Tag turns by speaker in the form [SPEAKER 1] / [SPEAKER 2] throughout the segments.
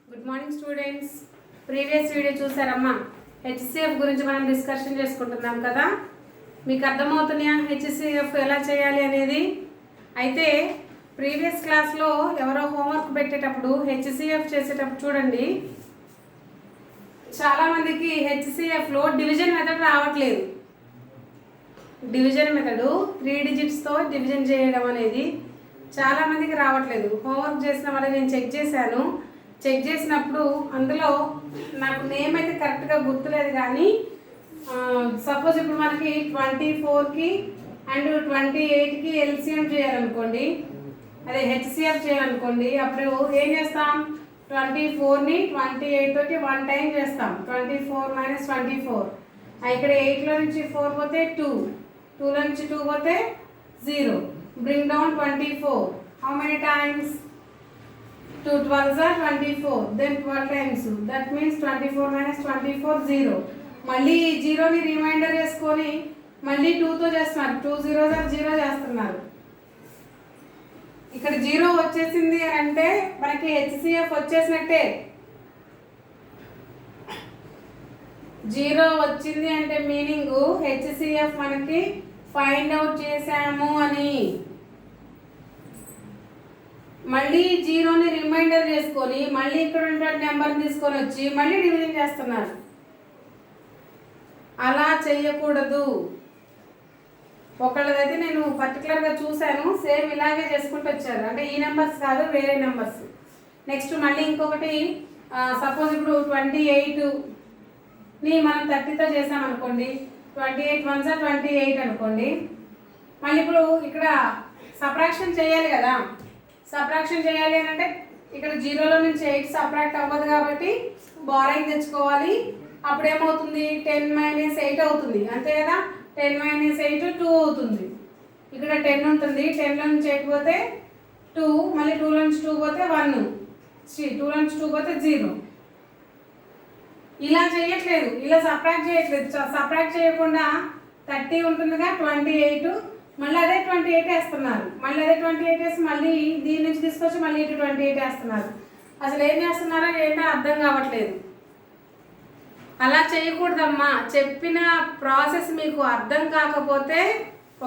[SPEAKER 1] Good morning students. Previous video చూసారమ్మా. HCF గురించి మనం డిస్కషన్ చేసుకుంటున్నాం కదా. మీకు అర్థమవుతున్నాయా హెచ్సిఎఫ్ ఎలా చేయాలి అనేది? అయితే ప్రీవియస్ క్లాస్లో ఎవరో హోంవర్క్ పెట్టేటప్పుడు హెచ్సిఎఫ్ చేసేటప్పుడు చూడండి, చాలామందికి హెచ్సిఎఫ్లో డివిజన్ మెథడ్ రావట్లేదు. డివిజన్ మెథడు 3 డిజిట్స్తో డివిజన్ చేయడం అనేది చాలామందికి రావట్లేదు. హోంవర్క్ చేసిన వాళ్ళని నేను చెక్ చేసినప్పుడు అందులో నాకు నేమ్ అయితే కరెక్ట్గా గుర్తులేదు, కానీ సపోజ్ ఇప్పుడు మనకి 24కి అండ్ 28కి ఎల్సిఎం చేయాలనుకోండి, అదే హెచ్సిఎఫ్ చేయాలనుకోండి. అప్పుడు ఏం చేస్తాం? 24ని 28 తోటి 1 టైం చేస్తాం. 24 - 24. ఇక్కడ 8లో నుంచి 4 పోతే 2, 2లో నుంచి 2 పోతే 0. Bring down 24. How many times? 2 12s are 24. Then 12 times. That means 24 - 24 0. మళ్ళీ 0ని రిమైండర్ చేసుకొని మళ్ళీ 2తో చేస్తున్నారు. 2 0s are 0 చేస్తున్నారు. ఇక్కడ 0 వచ్చేసింది అని అంటే మనకి హెచ్సిఎఫ్ వచ్చేసినట్టే. 0 వచ్చింది అంటే మీనింగ్ హెచ్సిఎఫ్ మనకి ఫైండ్ అవుట్ చేసాము అని. మళ్ళీ 0ని రిమైండర్ చేసుకొని మళ్ళీ ఇక్కడ ఉన్న నెంబర్ని తీసుకొని వచ్చి మళ్ళీ డివిజన్ చేస్తున్నారు. అలా చేయకూడదు. ఒకళ్ళదైతే నేను పర్టికులర్గా చూశాను, సేమ్ ఇలాగే చేసుకుంటూ వచ్చారు. అంటే ఈ నెంబర్స్ కాదు, వేరే నెంబర్స్. నెక్స్ట్ మళ్ళీ ఇంకొకటి, సపోజ్ ఇప్పుడు 28ని మనం 30తో చేసామనుకోండి. 28 1s are 28 అనుకోండి. మళ్ళీ ఇప్పుడు ఇక్కడ సబ్ట్రాక్షన్ చేయాలి కదా. సబ్ట్రాక్షన్ చేయాలి అని అంటే ఇక్కడ 0లో నుంచి 8 సబ్ట్రాక్ట్ అవ్వదు కాబట్టి బారోయింగ్ తెచ్చుకోవాలి. అప్పుడు ఏమవుతుంది? 10 - 8 అవుతుంది, అంతే కదా. 10 - 8 2 అవుతుంది. ఇక్కడ 10 ఉంటుంది. 10లో నుంచి 8 పోతే 2, మళ్ళీ 2లో నుంచి 2 పోతే 1, 2లో నుంచి 2 పోతే 0. ఇలా చేయట్లేదు, ఇలా సబ్ట్రాక్ట్ చేయట్లేదు. సబ్ట్రాక్ట్ చేయకుండా 30 ఉంటుందిగా, 28, మళ్ళీ అదే 28 వేస్తున్నారు. మళ్ళీ అదే 28 వేసి మళ్ళీ దీని నుంచి తీసుకొచ్చి మళ్ళీ ఇటు 28 వేస్తున్నారు. అసలు ఏం చేస్తున్నారో ఏంటో అర్థం కావట్లేదు. అలా చేయకూడదమ్మా. చెప్పిన ప్రాసెస్ మీకు అర్థం కాకపోతే,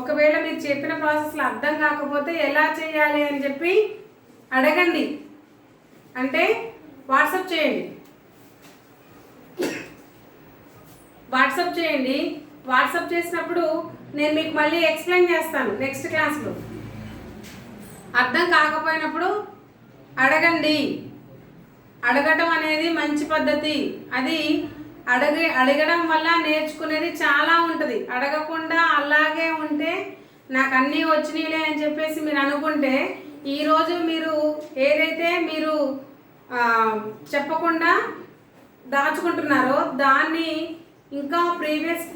[SPEAKER 1] ఒకవేళ మీకు చెప్పిన ప్రాసెస్లో అర్థం కాకపోతే ఎలా చేయాలి అని చెప్పి అడగండి. అంటే వాట్సాప్ చేయండి. వాట్సాప్ చేసినప్పుడు నేను మీకు మళ్ళీ ఎక్స్ప్లెయిన్ చేస్తాను నెక్స్ట్ క్లాస్లో. అర్థం కాకపోయినప్పుడు అడగండి. అడగటం అనేది మంచి పద్ధతి. అది అడగడం వల్ల నేర్చుకునేది చాలా ఉంటుంది. అడగకుండా అలాగే ఉంటే నాకు అన్నీ వచ్చినాయిలే అని చెప్పేసి మీరు అనుకుంటే, ఈరోజు మీరు ఏదైతే మీరు చెప్పకుండా దాచుకుంటున్నారో దాన్ని ఇంకా ప్రీవియస్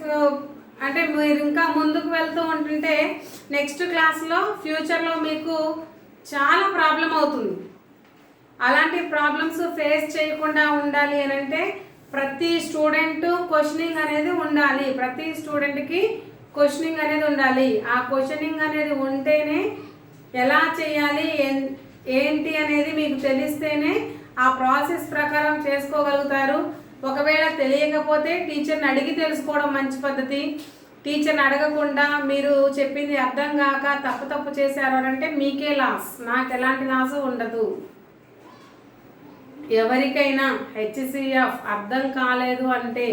[SPEAKER 1] అంటే మీరు ఇంకా ముందుకు వెళ్తూ ఉంటుంటే నెక్స్ట్ క్లాస్లో ఫ్యూచర్లో మీకు చాలా ప్రాబ్లం అవుతుంది. అలాంటి ప్రాబ్లమ్స్ ఫేస్ చేయకుండా ఉండాలి అని అంటే ప్రతి స్టూడెంట్ క్వశ్చనింగ్ అనేది ఉండాలి. ప్రతి స్టూడెంట్కి క్వశ్చనింగ్ అనేది ఉండాలి. ఆ క్వశ్చనింగ్ అనేది ఉంటేనే ఎలా చేయాలి ఏంటి అనేది మీకు తెలిస్తేనే ఆ ప్రాసెస్ ప్రకారం చేసుకోగలుగుతారు. ఒకవేళ తెలియకపోతే టీచర్ని అడిగి తెలుసుకోవడం మంచి పద్ధతి. టీచర్ని అడగకుండా మీరు చెప్పింది అర్థం కాక తప్పు చేశారు అని అంటే మీకే లాస్, నాకు ఎలాంటి లాసు ఉండదు. ఎవరికైనా హెచ్సిఎఫ్ అర్థం కాలేదు అంటే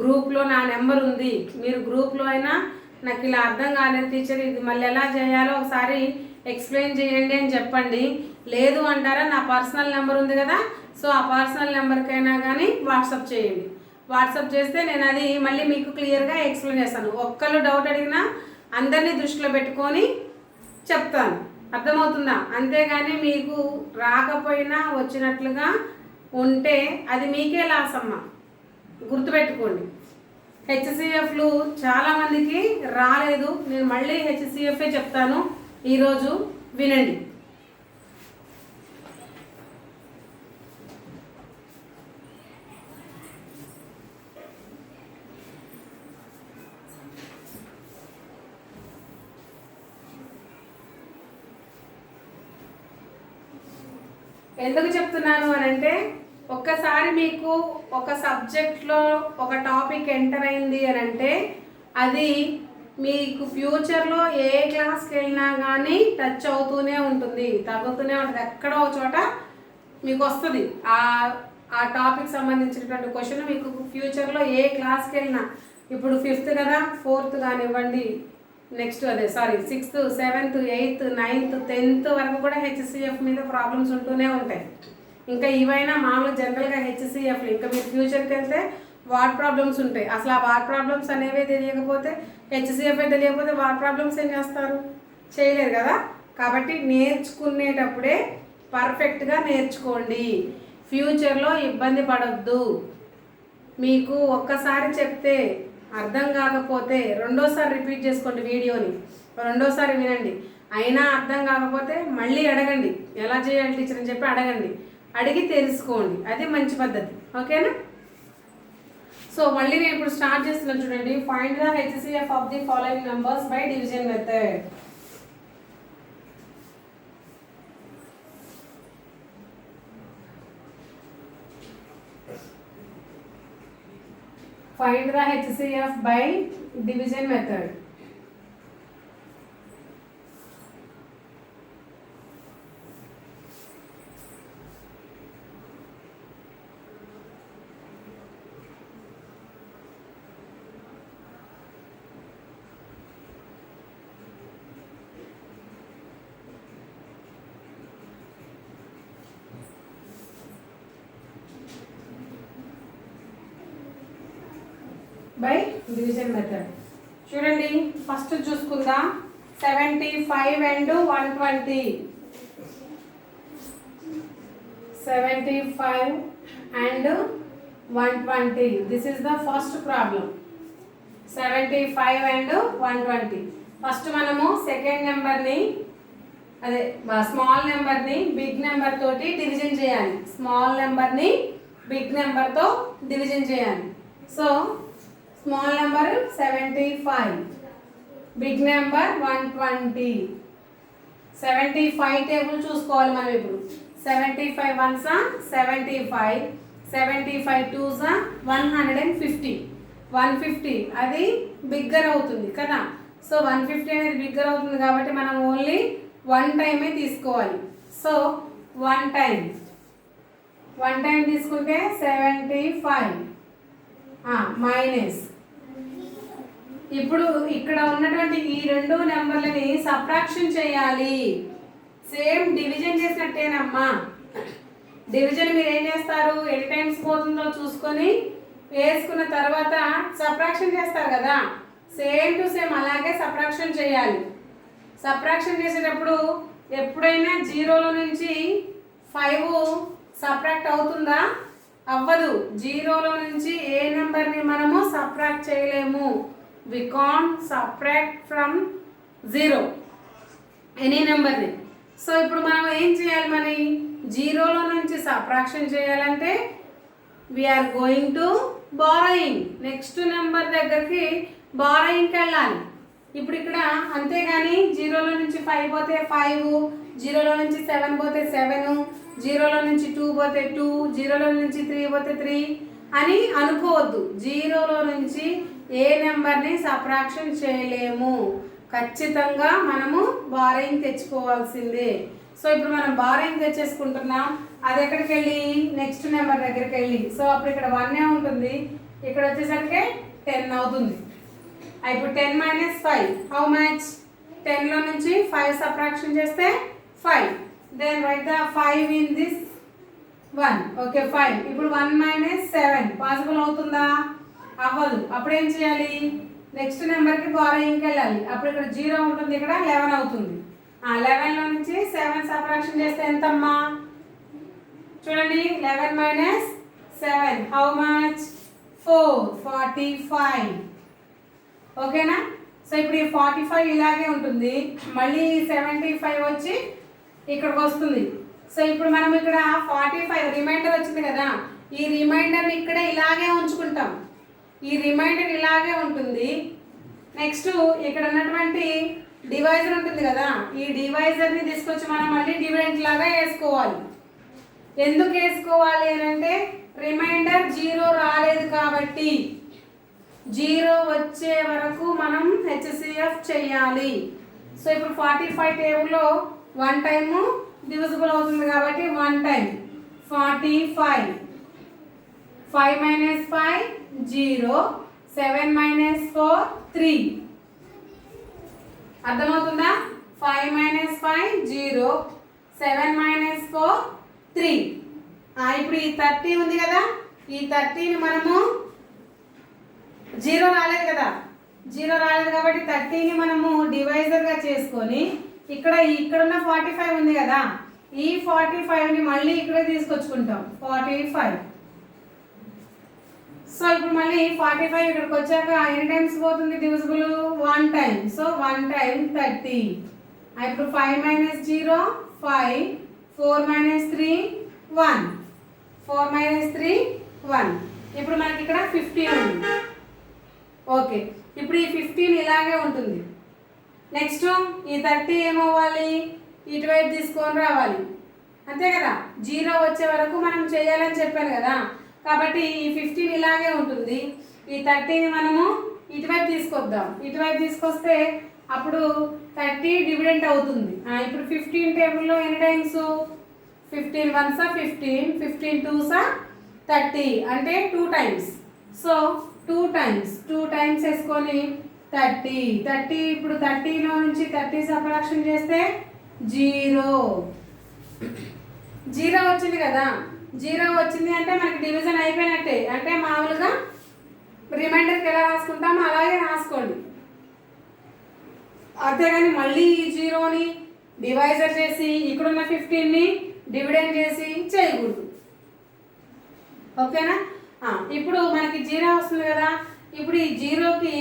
[SPEAKER 1] గ్రూప్లో నా నెంబర్ ఉంది. మీరు గ్రూప్లో అయినా నాకు ఇలా అర్థం కాలేదు టీచర్, ఇది మళ్ళీ ఎలా చేయాలో ఒకసారి ఎక్స్ప్లెయిన్ చేయండి అని చెప్పండి. లేదు అంటారా, నా పర్సనల్ నెంబర్ ఉంది కదా, సో ఆ పర్సనల్ నెంబర్కైనా కానీ వాట్సాప్ చేయండి. వాట్సాప్ చేస్తే నేను అది మళ్ళీ మీకు క్లియర్గా ఎక్స్ప్లెయిన్ చేస్తాను. ఒక్కళ్ళు డౌట్ అడిగినా అందరినీ దృష్టిలో పెట్టుకొని చెప్తాను. అర్థమవుతుందా? అంతేగాని మీకు రాకపోయినా వచ్చినట్లుగా ఉంటే అది మీకే లాస్ అమ్మ. గుర్తుపెట్టుకోండి. హెచ్సిఎఫ్లు చాలామందికి రాలేదు. నేను మళ్ళీ హెచ్సిఎఫ్ఏ చెప్తాను, ఈరోజు వినండి. ఎందుకు చెప్తున్నాను అని అంటే ఒక్కసారి మీకు ఒక సబ్జెక్ట్లో ఒక టాపిక్ ఎంటర్ అయింది అని అంటే అది మీకు ఫ్యూచర్లో ఏ క్లాస్కి వెళ్ళినా కానీ టచ్ అవుతూనే ఉంటుంది, తగ్గుతూనే ఉంటుంది. ఎక్కడో చోట మీకు వస్తుంది ఆ టాపిక్ సంబంధించినటువంటి క్వశ్చన్ మీకు ఫ్యూచర్లో ఏ క్లాస్కి వెళ్ళినా. ఇప్పుడు 5th కదా, 4th కానివ్వండి, next 6th, 7th, 8th, 9th, 10th వరకు కూడా HCF మీద ప్రాబ్లమ్స్ ఉంటూనే ఉంటాయి. ఇంకా ఇవైనా మామూలు జనరల్గా HCFలు. ఇంకా మీరు ఫ్యూచర్కి వెళ్తే వాట్ ప్రాబ్లమ్స్ ఉంటాయి. అసలు ఆ వాట్ ప్రాబ్లమ్స్ అనేవి తెలియకపోతే, HCF తెలియకపోతే వాట్ ప్రాబ్లమ్స్ ఏం చేస్తారు? చేయలేరు కదా. కాబట్టి నేర్చుకునేటప్పుడే పర్ఫెక్ట్గా నేర్చుకోండి, ఫ్యూచర్లో ఇబ్బంది పడద్దు. మీకు ఒక్కసారి చెప్తే అర్థం కాకపోతే రెండోసారి రిపీట్ చేసుకోండి, వీడియోని రెండోసారి వినండి. అయినా అర్థం కాకపోతే మళ్ళీ అడగండి, ఎలా చేయాలి టీచర్ అని చెప్పి అడగండి, అడిగి తెలుసుకోండి. అది మంచి పద్ధతి. ఓకేనా? సో మళ్ళీ నేను ఇప్పుడు స్టార్ట్ చేస్తున్నాను చూడండి. Find the HCF of the following numbers by division method. Find the HCF by division method. By division method. చూడండి, ఫస్ట్ చూసుకుందాం. 75 and 120. 75 and 120. This is the first problem. 75 and 120. First మనము second నెంబర్ని, అదే small నెంబర్ని big number తోటి division చేయాలి. Small నెంబర్ని big నెంబర్తో డివిజన్ చేయాలి. So small number 75, big number 120. 75 table చూసుకోవాలి మనం ఇప్పుడు. 75 1s 75, 75 2s 150. 150 అది బిగ్గర్ అవుతుంది కదా. సో 150 అనేది బిగ్గర్ అవుతుంది కాబట్టి మనం ఓన్లీ 1 టైమే తీసుకోవాలి. సో 1 టైం తీసుకుంటే 75 మైనస్. ఇప్పుడు ఇక్కడ ఉన్నటువంటి ఈ రెండు నెంబర్లని సబ్ట్రాక్షన్ చేయాలి. సేమ్ డివిజన్ చేసినట్టేనమ్మా. డివిజన్ మీరు ఏం చేస్తారు, ఎన్ని టైమ్స్ పోతుందో చూసుకొని వేసుకున్న తర్వాత సబ్ట్రాక్షన్ చేస్తారు కదా. సేమ్ టు సేమ్ అలాగే సబ్ట్రాక్షన్ చేయాలి. సబ్ట్రాక్షన్ చేసేటప్పుడు ఎప్పుడైనా 0లో నుంచి 5 సబ్ట్రాక్ట్ అవుతుందా? అవ్వదు. 0లో నుంచి ఏ నెంబర్ని మనము సబ్ట్రాక్ట్ చేయలేము. We can't subtract from 0 any నెంబర్ని. సో ఇప్పుడు మనం ఏం చేయాలి, మరి 0లో నుంచి సబ్ట్రాక్షన్ చేయాలంటే we're going to borrowing. Next number దగ్గరికి బారోయింగ్కి వెళ్ళాలి. ఇప్పుడు ఇక్కడ అంతేగాని 0లో నుంచి 5 పోతే 5, 0లో నుంచి 7 పోతే 7, 0లో నుంచి 2 పోతే 2, 0లో నుంచి 3 పోతే 3 అని అనుకోవద్దు. 0లో నుంచి ఏ నెంబర్ని సబ్ట్రాక్షన్ చేయలేము. ఖచ్చితంగా మనము బారోయింగ్ తెచ్చుకోవాల్సిందే. సో ఇప్పుడు మనం బారోయింగ్ తెచ్చేసుకుంటున్నాం. అది ఎక్కడికి వెళ్ళి, నెక్స్ట్ నెంబర్ దగ్గరికి వెళ్ళి. సో అప్పుడు ఇక్కడ 1 ఉంటుంది, ఇక్కడ వచ్చేసరికి 10 అవుతుంది. ఇప్పుడు 10 - 5 హౌ మచ్? 10లో నుంచి 5 సబ్ట్రాక్షన్ చేస్తే 5. Then write the 5 in this 1. Okay 5. ఇప్పుడు 1 - 7 పాసిబుల్ అవుతుందా? అవ్వదు. అప్పుడు ఏం చేయాలి, నెక్స్ట్ నెంబర్కి బారోయింగ్కి వెళ్ళాలి. అప్పుడు ఇక్కడ 0 ఉంటుంది, ఇక్కడ 11 అవుతుంది. 11లో నుంచి 7 సబ్ట్రాక్షన్ చేస్తే ఎంతమ్మా? చూడండి, 11 - 7 హౌ మచ్? 4. 45. ఓకేనా? సో ఇప్పుడు ఈ 45 ఇలాగే ఉంటుంది. మళ్ళీ 75 వచ్చి ఇక్కడికి వస్తుంది. సో ఇప్పుడు మనం ఇక్కడ 45 రిమైండర్ వచ్చింది కదా, ఈ రిమైండర్ని ఇక్కడ ఇలాగే ఉంచుకుంటాం. ఈ రిమైండర్ ఇలాగే ఉంటుంది. నెక్స్ట్ ఇక్కడ ఉన్నటువంటి డివైజర్ ఉంటుంది కదా, ఈ డివైజర్ని తీసుకొచ్చి మనం మళ్ళీ డివిడెంట్ లాగా వేసుకోవాలి. ఎందుకు వేసుకోవాలి అని అంటే 30. 0 వచ్చే వరకు మనం HCF చేయాలి. సో ఇప్పుడు 45 టేబుల్లో 1 టైము డివిజిబుల్ అవుతుంది కాబట్టి 1 టైం 45. 5 minus 5 0. 7 minus 4 3. అర్థమవుతుందా? 5 minus 5 0. 7 minus 4 3. ఇప్పుడు ఈ 30 ఉంది కదా, ఈ 30ని మనము 0 రాలేదు కదా, 0 రాలేదు కాబట్టి 30ని మనము డివైజర్గా చేసుకొని ఇక్కడున్న 45 ఉంది కదా, ఈ 45ని మళ్ళీ ఇక్కడ తీసుకొచ్చుకుంటాం 45. సో ఇప్పుడు మళ్ళీ 45 ఇక్కడికి వచ్చాక ఎన్ని టైమ్స్ పోతుంది డివిజిబుల్? 1 టైం. So 1 time 30. ఇప్పుడు 5 minus 0 5. 4 minus 3 1. 4 minus 3 1. ఇప్పుడు మనకి ఇక్కడ 15 ఉంది. ఓకే, ఇప్పుడు ఈ 15 ఇలాగే ఉంటుంది. నెక్స్ట్ ఈ 30 ఏమవ్వాలి? ఇటువైపు తీసుకొని రావాలి, అంతే కదా. 0 వచ్చే వరకు మనం చేయాలని చెప్పాను కదా, కాబట్టి ఈ 15 ఇలాగే ఉంటుంది. ఈ 30ని మనము ఇటువైపు తీసుకొద్దాం. ఇటువైపు తీసుకొస్తే అప్పుడు 30 డివిడెంట్ అవుతుంది. ఇప్పుడు 15 టేబుల్లో ఎన్ని టైమ్స్? 15 1s 15, 15 2s 30, అంటే 2 టైమ్స్. సో 2 టైమ్స్ వేసుకొని 30. ఇప్పుడు 30లో నుంచి 30 సబ్ట్రాక్షన్ చేస్తే 0 వచ్చింది కదా. 0 వచ్చింది అంటే మనకి డివిజన్ అయిపోయినట్టే. అంటే మామూలుగా రిమైండర్కి ఎలా రాసుకుంటామో అలాగే రాసుకోండి, అంతేగాని మళ్ళీ ఈ 0ని డివైజర్ చేసి ఇక్కడున్న 15ని డివిడెండ్ చేసి చేయకూడదు. ఓకేనా? ఇప్పుడు మనకి 0 వస్తుంది కదా. ఇప్పుడు ఈ 0కి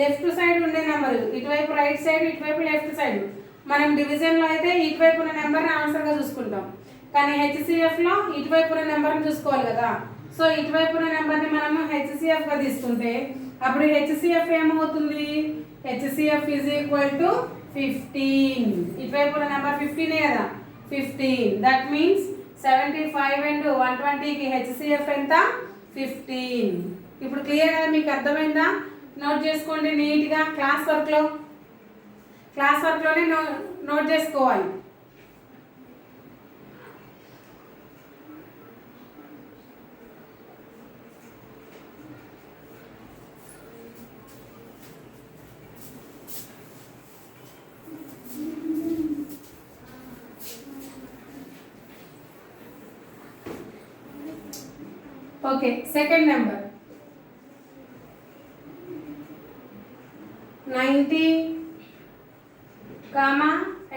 [SPEAKER 1] లెఫ్ట్ సైడ్ ఉండే నెంబర్ ఇటువైపు రైట్ సైడ్, ఇటువైపు లెఫ్ట్ సైడ్. మనం డివిజన్లో అయితే ఇటువైపు ఉన్న నెంబర్ని ఆన్సర్గా చూసుకుంటాం, కానీ HCFలో ఇటువైపు ఉన్న నెంబర్ని చూసుకోవాలి కదా. సో ఇటువైపు ఉన్న నెంబర్ని మనము HCFగా తీసుకుంటే అప్పుడు HCF ఏమవుతుంది? HCF is equal to 15. ఇటువైపు ఉన్న నెంబర్ 15 కదా, 15. దట్ మీన్స్ 75 and 120కి HCF ఎంత? 15. ఇప్పుడు క్లియర్ కదా, మీకు అర్థమైందా? నోట్ చేసుకోండి నీట్గా. క్లాస్ వర్క్లోనే నోట్ చేసుకోవాలి. Okay, second number 90,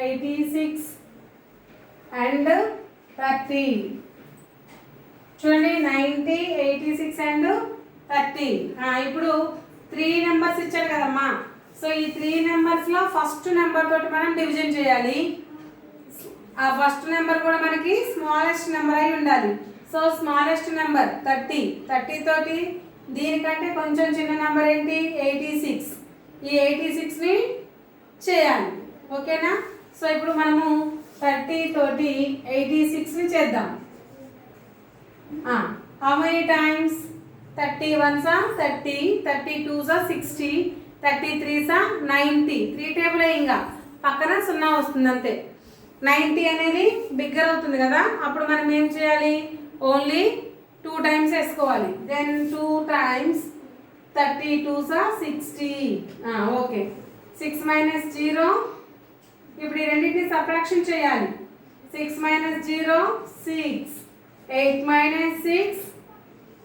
[SPEAKER 1] 86 and 30. చూడండి 90, 86 and 30. ఇప్పుడు 3 నెంబర్స్ ఇచ్చారు కదమ్మా. సో ఈ 3 నెంబర్స్లో ఫస్ట్ నెంబర్ తోటి మనం డివిజన్ చేయాలి. ఆ ఫస్ట్ నెంబర్ కూడా మనకి స్మాలెస్ట్ నెంబర్ అయి ఉండాలి. సో స్మాలెస్ట్ నెంబర్ 30 తోటి దీనికంటే కొంచెం చిన్న నెంబర్ ఏంటి? 86. ఈ 86ని చేయాలి. ఓకేనా? సో ఇప్పుడు మనము 30 తోటి 86ని చేద్దాం. How many times? 30 1s 30, 32s 60, 33s 90. 3 table ఇంకా పక్కన 0 వస్తుంది అంతే. 90 అనేది బిగ్గర్ అవుతుంది కదా, అప్పుడు మనం ఏం చేయాలి? ఓన్లీ 2 టైమ్స్ వేసుకోవాలి. Then 2 times 32s 60. Okay, 6 minus 0. ఇప్పుడు ఈ రెండింటిని సబ్ట్రాక్షన్ చేయాలి. 6 minus 0 6. 8 minus 6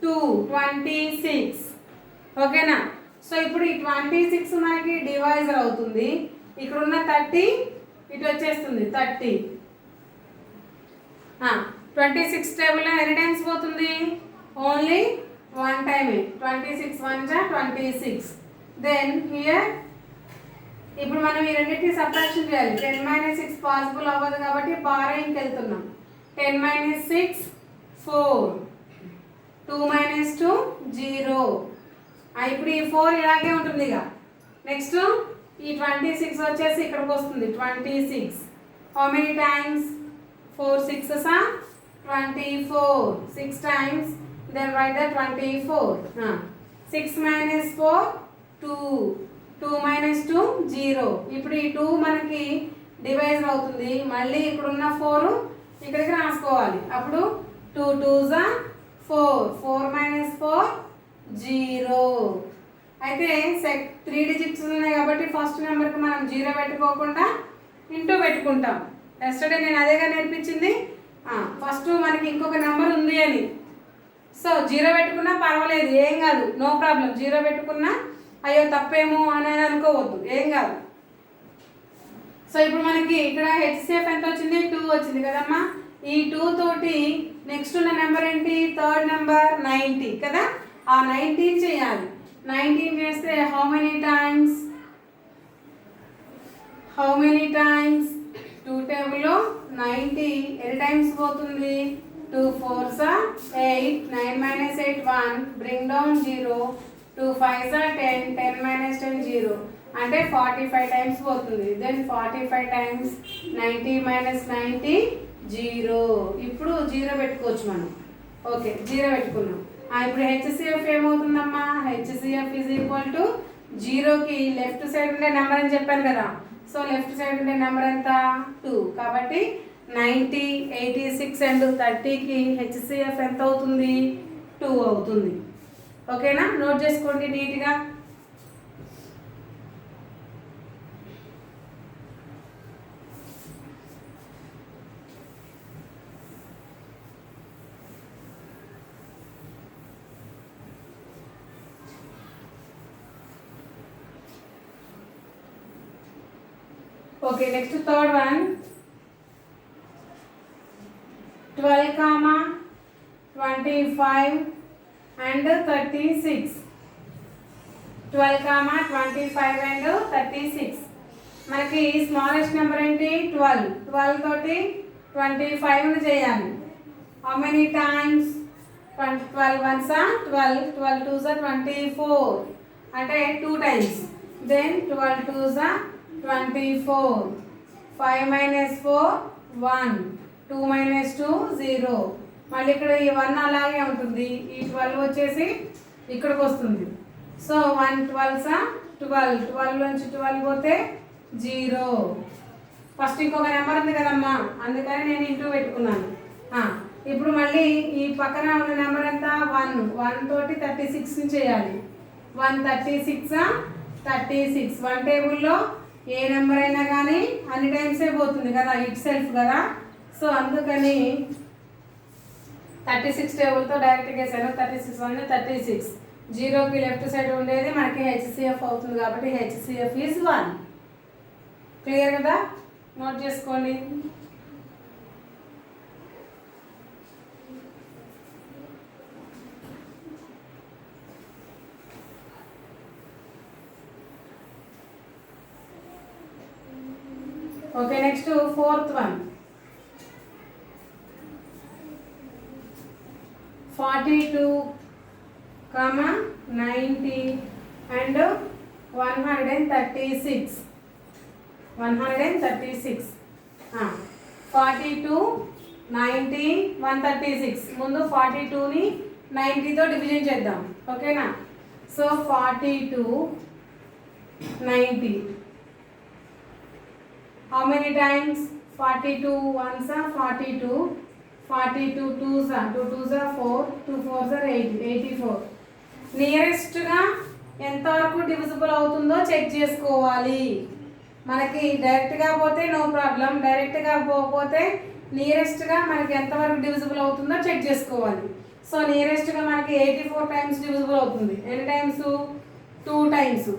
[SPEAKER 1] 2. 26. ఓకేనా? సో ఇప్పుడు ఈ 26 మనకి డివైజర్ అవుతుంది. ఇక్కడ ఉన్న 30 ఇటు వచ్చేస్తుంది 30. 26 టేబుల్లో ఎన్ని టైమ్స్ పోతుంది? ఓన్లీ 1 టైమే. 26 1s 26. దెన్ హియర్ ఇప్పుడు మనం ఈ రెండింటిని సబ్ట్రాక్షన్ చేయాలి. 10 minus 6 పాసిబుల్ అవ్వదు కాబట్టి బారోయింగ్కి వెళ్తున్నాం. 10 minus 6 4. 2 minus 2 0. ఇప్పుడు ఈ 4 ఇలాగే ఉంటుంది. ఇక నెక్స్ట్ ఈ 26 వచ్చేసి ఇక్కడికి వస్తుంది 26. How many times? 4 6s 24. 6 times, then write the 24. 6 minus 4 2, 2 minus 2 0. ఇప్పుడు ఈ 2 మనకి డివైజ్ అవుతుంది. మళ్ళీ ఇక్కడ ఉన్న 4 ఇక్కడికి రాసుకోవాలి. అప్పుడు 2 2s 4, 4 మైనస్ 4 0. అయితే 3 డిజిట్స్ ఉన్నాయి కాబట్టి ఫస్ట్ నెంబర్కి మనం 0 పెట్టుకోకుండా ఇంటూ పెట్టుకుంటాం. ఎస్టర్డే నేను అదేగా నేర్పించింది. ఫస్ట్ మనకి ఇంకొక నెంబర్ ఉంది అని, సో 0 పెట్టుకున్నా పర్వాలేదు, ఏం కాదు, నో ప్రాబ్లం. 0 పెట్టుకున్నా అయ్యో తప్పేమో అని అనుకోవద్దు, ఏం కాదు. సో ఇప్పుడు మనకి ఇక్కడ హెచ్సిఎఫ్ ఎంత వచ్చింది? 2 వచ్చింది కదమ్మా. ఈ 2 తోటి నెక్స్ట్ ఉన్న నెంబర్ ఏంటి? థర్డ్ నెంబర్ 90 కదా. ఆ 19 చేయాలి. 19 చేస్తే హౌ మెనీ టైమ్స్? 2 టేబుల్లో 90 ఎన్ని టైమ్స్ పోతుంది? 2 4s 8, 9 minus 8 1, bring down 0, 2 5s 10, 10 minus 10 0, అంటే 45 టైమ్స్ పోతుంది. Then 45 times 90 minus 90 0. ఇప్పుడు 0 పెట్టుకోవచ్చు మనం. ఓకే, 0 పెట్టుకున్నాం. ఇప్పుడు హెచ్సిఎఫ్ ఏమవుతుందమ్మా? హెచ్సిఎఫ్ ఈజ్ ఈక్వల్ టు 0కి లెఫ్ట్ సైడ్ ఉండే నెంబర్ అని చెప్పాను కదా. సో లెఫ్ట్ సైడ్ ఉండే నెంబర్ ఎంత? 2. కాబట్టి 90, 86 అండ్ 30కి హెచ్సిఎఫ్ ఎంత అవుతుంది? 2 అవుతుంది. ఓకేనా? నోట్ చేసుకోండి నీట్గా. Okay, next third one, 12, 25 and 36. 12, 25 and 36. మనకి స్మాలెస్ట్ నెంబర్ ఏంటి? 12. 12 తోటి 25 చేయాలి. How many times? 12 1s 12, 12 2s 24, అంటే 2 times. Then 12 2s 24, 5 minus 4 1, 2 minus 2 0. మళ్ళీ ఇక్కడ ఈ 1 అలాగే ఉంటుంది. ఈ 12 వచ్చేసి ఇక్కడికి వస్తుంది. సో 1 12s 12, 12 నుంచి 12 పోతే 0. ఫస్ట్ ఇంకొక నెంబర్ ఉంది కదమ్మా, అందుకని నేను ఇంటూ పెట్టుకున్నాను. ఇప్పుడు మళ్ళీ ఈ పక్కన ఉన్న నెంబర్ ఎంత? 1. 1 తోటి 36 చేయాలి. 1 36 36. 1 టేబుల్లో ఏ నెంబర్ అయినా కానీ అన్ని టైమ్సే పోతుంది కదా, ఇట్ సెల్ఫ్ కదా. సో అందుకని 36 టేబుల్తో డైరెక్ట్గా వేసాను. 36 1 36. 0కి లెఫ్ట్ సైడ్ ఉండేది మనకి హెచ్సిఎఫ్ అవుతుంది కాబట్టి హెచ్సిఎఫ్ ఈజ్ 1. క్లియర్ కదా? నోట్ చేసుకోండి. Okay, next fourth one, 42, 90 and 136. 136. 42, 90, 136. ముందు 42ని 90తో డివిజన్ చేద్దాం. ఓకేనా? So 42 90. How many times? 42 1s 42, 42 2s 2 2s 4, 2 4s 8, 84. నియరెస్ట్గా ఎంతవరకు డివిజిబుల్ అవుతుందో చెక్ చేసుకోవాలి. మనకి డైరెక్ట్గా పోతే నో ప్రాబ్లం, డైరెక్ట్గా పోతే నియరెస్ట్గా మనకి ఎంతవరకు డివిజిబుల్ అవుతుందో చెక్ చేసుకోవాలి. సో నియరెస్ట్గా మనకి 84 టైమ్స్ డివిజిబుల్ అవుతుంది. ఎన్ని times? 2 times.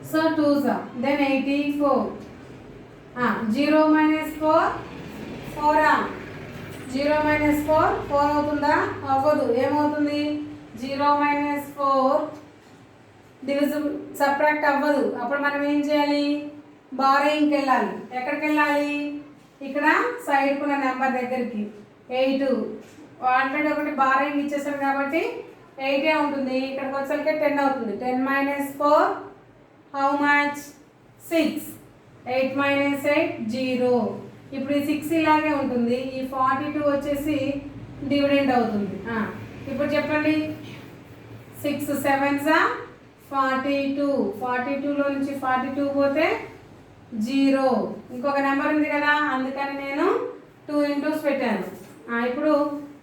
[SPEAKER 1] So 2s, then 84. 0 minus 4 4. 0 minus 4 4 అవుతుందా? అవ్వదు. ఏమవుతుంది? 0 minus 4 డివిజిబుల్ సబ్ట్రాక్ట్ అవ్వదు. అప్పుడు మనం ఏం చేయాలి? బారోయింగ్కి వెళ్ళాలి. ఎక్కడికి వెళ్ళాలి? ఇక్కడ సైడ్కున్న నెంబర్ దగ్గరికి. 8 ఆల్రెడీ ఒకటి బారోయింగ్ ఇచ్చేసాం కాబట్టి 8 ఉంటుంది. ఇక్కడికి వచ్చేసరికి 10 అవుతుంది. 10 minus 4 how much? 6. 8 minus 8 0. ఇప్పుడు ఈ 6 ఇలాగే ఉంటుంది. ఈ 42 వచ్చేసి డివిడెండ్ అవుతుంది. ఇప్పుడు చెప్పండి, 6 7s 42, 42లో నుంచి 42 పోతే 0. ఇంకొక నెంబర్ ఉంది కదా, అందుకని నేను 2 ఇంటూస్ పెట్టాను. ఇప్పుడు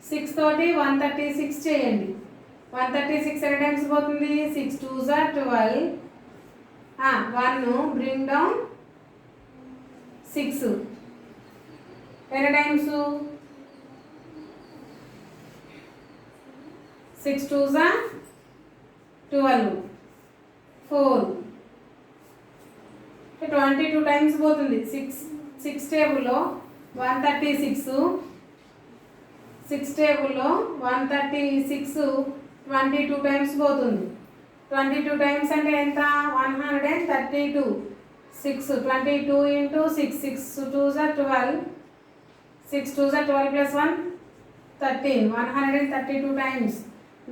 [SPEAKER 1] 6 తోటి 136 చేయండి. 136 ఎన్ని టైమ్స్ పోతుంది? 6 2s 12. 1 బ్రింగ్ డౌన్ 6 ఎన్ని టైమ్స్? 6 2s 12, 4 22 టైమ్స్ పోతుంది. 6 టేబుల్లో 136, 6 టేబుల్లో 136 22 టైమ్స్ పోతుంది. 22 టైమ్స్ అంటే ఎంత? 132. 6 22 into 6, 6 2s 12, 6 2s 12 plus 1 13, 132 times.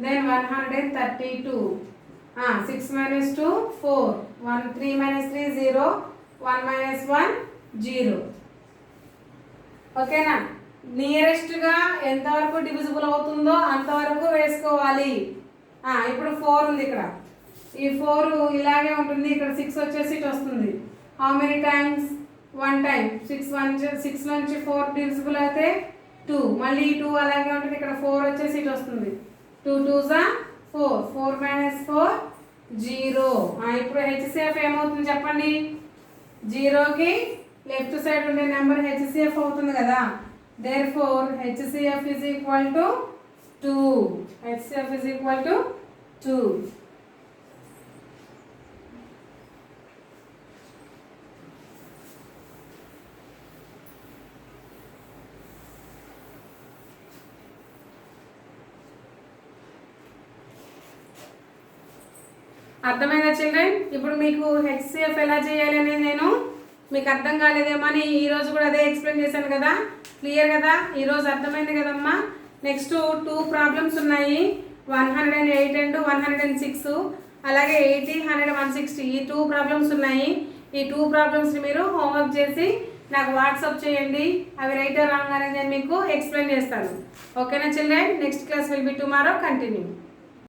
[SPEAKER 1] Then 132. 6 minus 2 4, 1 3 minus 3 0, 1 minus 1 0. ఓకేనా? నియరెస్ట్గా ఎంతవరకు డివిజిబుల్ అవుతుందో అంతవరకు వేసుకోవాలి. ఇప్పుడు 4 ఉంది ఇక్కడ. ఈ 4 ఇలాగే ఉంటుంది. ఇక్కడ 6 వచ్చేసి ఇటు వస్తుంది. How many times? 1 టైం. 6 నుంచి 4 డివిజిబుల్ అయితే 2. మళ్ళీ 2 అలాగే ఉంటుంది. ఇక్కడ 4 వచ్చేసి ఇటు వస్తుంది. 2 2s 4, 4 minus 4 0. ఇప్పుడు హెచ్సిఎఫ్ ఏమవుతుంది చెప్పండి? 0కి లెఫ్ట్ సైడ్ ఉండే నెంబర్ హెచ్సిఎఫ్ అవుతుంది కదా. Therefore HCF is equal to 2. HCF is equal to 2. అర్థమైందా చిల్డ్రన్? ఇప్పుడు మీకు హెచ్సిఎఫ్ ఎలా చేయాలి అనేది నేను మీకు అర్థం కాలేదేమో అని ఈరోజు కూడా అదే ఎక్స్ప్లెయిన్ చేశాను కదా. క్లియర్ కదా? ఈరోజు అర్థమైంది కదమ్మా. నెక్స్ట్ 2 ప్రాబ్లమ్స్ ఉన్నాయి. 108 and 106, అలాగే 80, 100, 160. ఈ 2 ప్రాబ్లమ్స్ ఉన్నాయి. ఈ 2 ప్రాబ్లమ్స్ని మీరు హోంవర్క్ చేసి నాకు వాట్సాప్ చేయండి. అవి రైట్ ఆర్ రాంగ్ అనేది నేను మీకు ఎక్స్ప్లెయిన్ చేస్తాను. ఓకేనా children? Next class will be tomorrow. Continue.